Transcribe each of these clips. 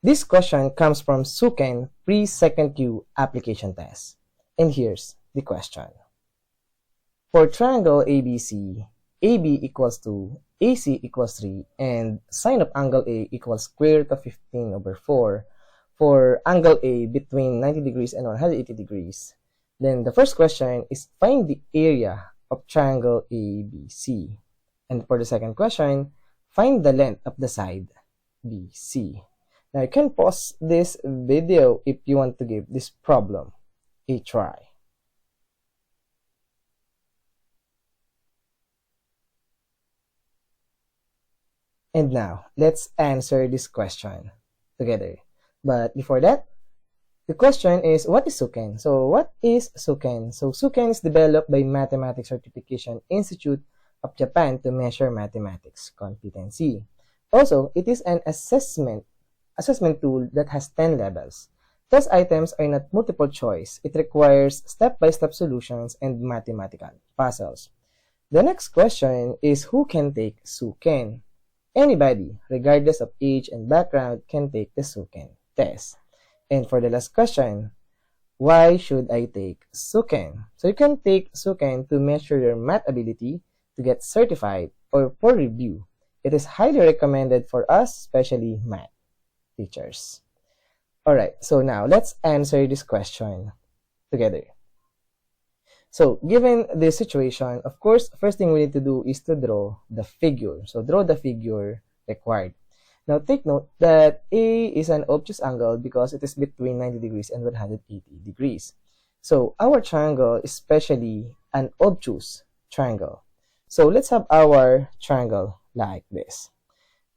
This question comes from Suken pre-second Q application test. And here's the question. For triangle ABC, AB equals 2, AC equals 3, and sine of angle A equals square root of 15 over 4 for angle A between 90 degrees and 180 degrees, then the first question is find the area of triangle ABC. And for the second question, find the length of the side BC. Now you can pause this video if you want to give this problem a try. And now, let's answer this question together. But before that, the question is, what is Suken? So, what is Suken? So, Suken is developed by Mathematics Certification Institute of Japan to measure mathematics competency. Also, it is an assessment tool that has 10 levels. Test items are not multiple choice. It requires step-by-step solutions and mathematical puzzles. The next question is, who can take Suken? Anybody, regardless of age and background, can take the Suken test. And for the last question, why should I take Suken? So you can take Suken to measure your math ability, to get certified, or for review. It is highly recommended for us, especially math teachers. Alright, so now let's answer this question together. So, given this situation, of course, first thing we need to do is to draw the figure. So, draw the figure required. Now, take note that A is an obtuse angle because it is between 90 degrees and 180 degrees. So, our triangle is especially an obtuse triangle. So, let's have our triangle like this.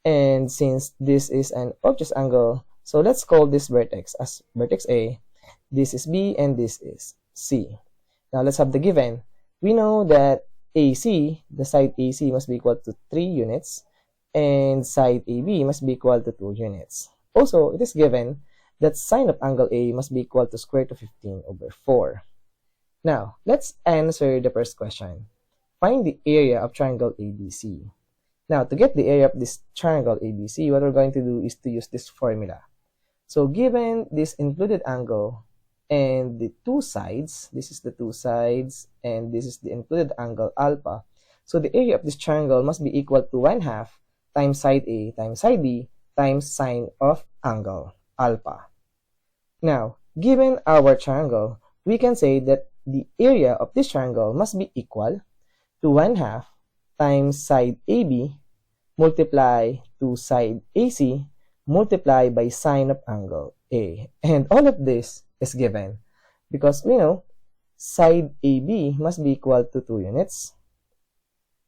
And since this is an obtuse angle, so let's call this vertex as vertex A, this is B, and this is C. Now, let's have the given. We know that AC, the side AC must be equal to 3 units, and side AB must be equal to 2 units. Also, it is given that sine of angle A must be equal to square root of 15 over 4. Now, let's answer the first question. Find the area of triangle ABC. Now, to get the area of this triangle ABC, what we're going to do is to use this formula. So, given this included angle, and the two sides, this is the two sides, and this is the included angle alpha. So the area of this triangle must be equal to 1/2 times side A times side B times sine of angle alpha. Now, given our triangle, we can say that the area of this triangle must be equal to 1/2 times side AB multiply to side AC multiply by sine of angle A. And all of this is given because we know side AB must be equal to 2 units.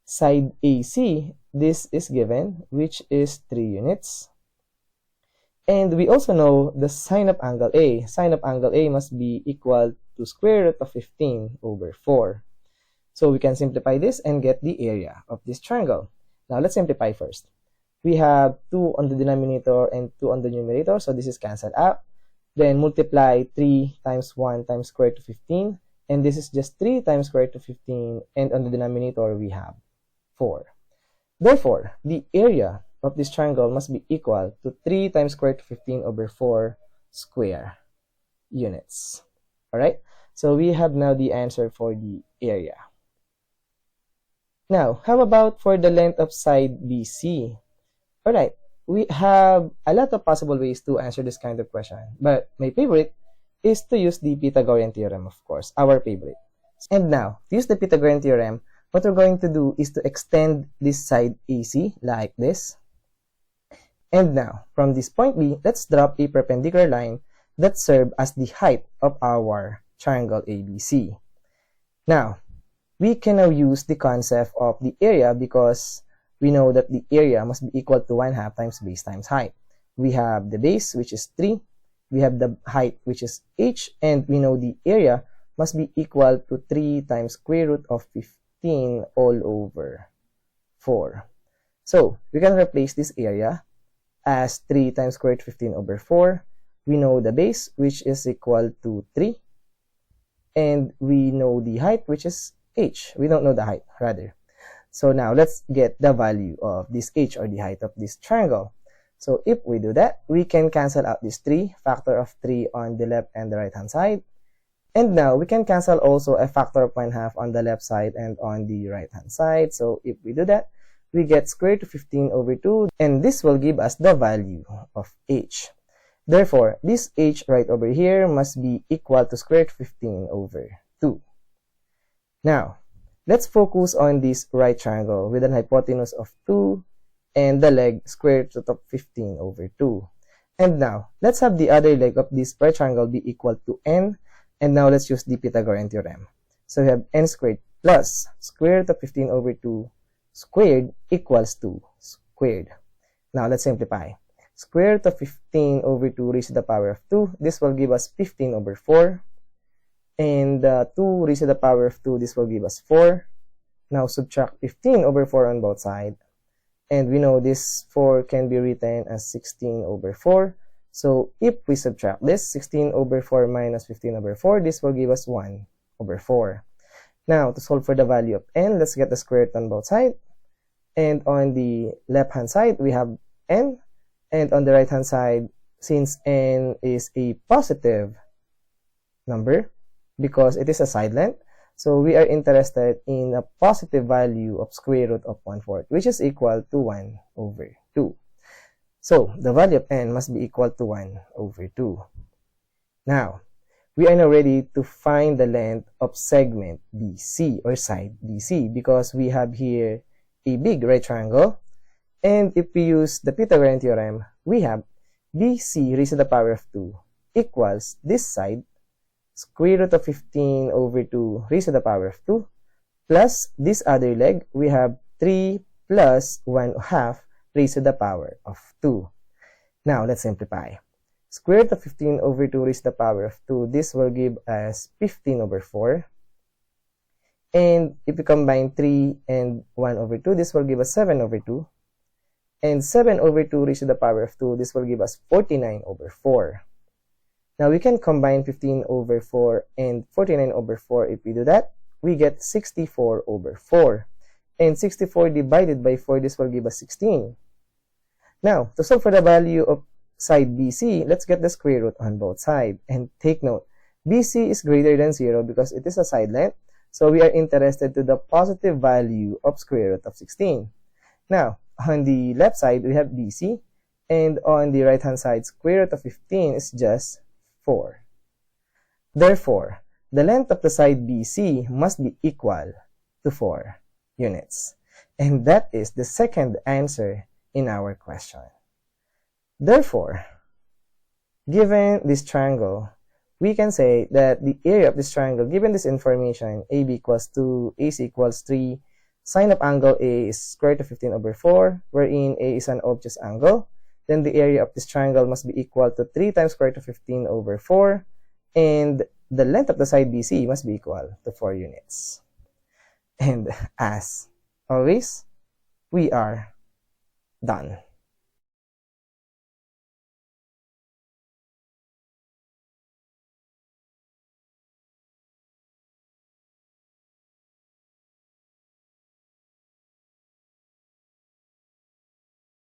Side AC, this is given, which is 3 units. And we also know the sine of angle A. Sine of angle A must be equal to square root of 15 over 4. So we can simplify this and get the area of this triangle. Now let's simplify first. We have 2 on the denominator and 2 on the numerator, so this is cancelled out. Then multiply 3 times 1 times square root of 15, and this is just 3 times square root of 15, and on the denominator we have 4. Therefore, the area of this triangle must be equal to 3 times square root of 15 over 4 square units. Alright, so we have now the answer for the area. Now, how about for the length of side BC? Alright, we have a lot of possible ways to answer this kind of question, but my favorite is to use the Pythagorean theorem, of course, our favorite. And now, to use the Pythagorean theorem, what we're going to do is to extend this side AC like this. And now, from this point B, let's drop a perpendicular line that serves as the height of our triangle ABC. Now, we can now use the concept of the area because we know that the area must be equal to 1/2 times base times height. We have the base, which is 3. We have the height, which is h. And we know the area must be equal to 3 times square root of 15 all over 4. So, we can replace this area as 3 times square root of 15 over 4. We know the base, which is equal to 3. And we know the height, which is h. We don't know the height, rather. So now, let's get the value of this h, or the height of this triangle. So if we do that, we can cancel out this 3, factor of 3 on the left and the right hand side. And now we can cancel also a factor of 1/2 on the left side and on the right hand side. So if we do that, we get square root of 15 over 2, and this will give us the value of h. Therefore, this h right over here must be equal to square root of 15 over 2. Now, let's focus on this right triangle with an hypotenuse of 2 and the leg square root of 15 over 2. And now, let's have the other leg of this right triangle be equal to n. And now let's use the Pythagorean theorem. So we have n squared plus square root of 15 over 2 squared equals 2 squared. Now let's simplify. Square root of 15 over 2 raised to the power of 2. This will give us 15 over 4. And 2 raised to the power of 2, this will give us 4. Now subtract 15 over 4 on both sides. And we know this 4 can be written as 16 over 4. So if we subtract this, 16 over 4 minus 15 over 4, this will give us 1 over 4. Now, to solve for the value of n, let's get the square root on both sides. And on the left-hand side, we have n. And on the right-hand side, since n is a positive number, because it is a side length, so we are interested in a positive value of square root of 1/4, which is equal to 1 over 2. So, the value of n must be equal to 1 over 2. Now, we are now ready to find the length of segment BC or side BC because we have here a big right triangle. And if we use the Pythagorean theorem, we have BC raised to the power of 2 equals this side square root of 15 over 2 raised to the power of 2 plus this other leg, we have 3 plus 1/2 raised to the power of 2. Now, let's simplify. Square root of 15 over 2 raised to the power of 2, this will give us 15 over 4. And if we combine 3 and 1 over 2, this will give us 7 over 2. And 7 over 2 raised to the power of 2, this will give us 49 over 4. Now, we can combine 15 over 4 and 49 over 4. If we do that, we get 64 over 4. And 64 divided by 4, this will give us 16. Now, to solve for the value of side BC, let's get the square root on both sides. And take note, BC is greater than 0 because it is a side length. So, we are interested to the positive value of square root of 16. Now, on the left side, we have BC. And on the right-hand side, square root of 15 is just 4. Therefore, the length of the side BC must be equal to 4 units. And that is the second answer in our question. Therefore, given this triangle, we can say that the area of this triangle, given this information, AB equals 2, AC equals 3, sine of angle A is square root of 15 over 4, wherein A is an obtuse angle. Then the area of this triangle must be equal to 3 times square root of 15 over 4, and the length of the side BC must be equal to 4 units. And as always, we are done.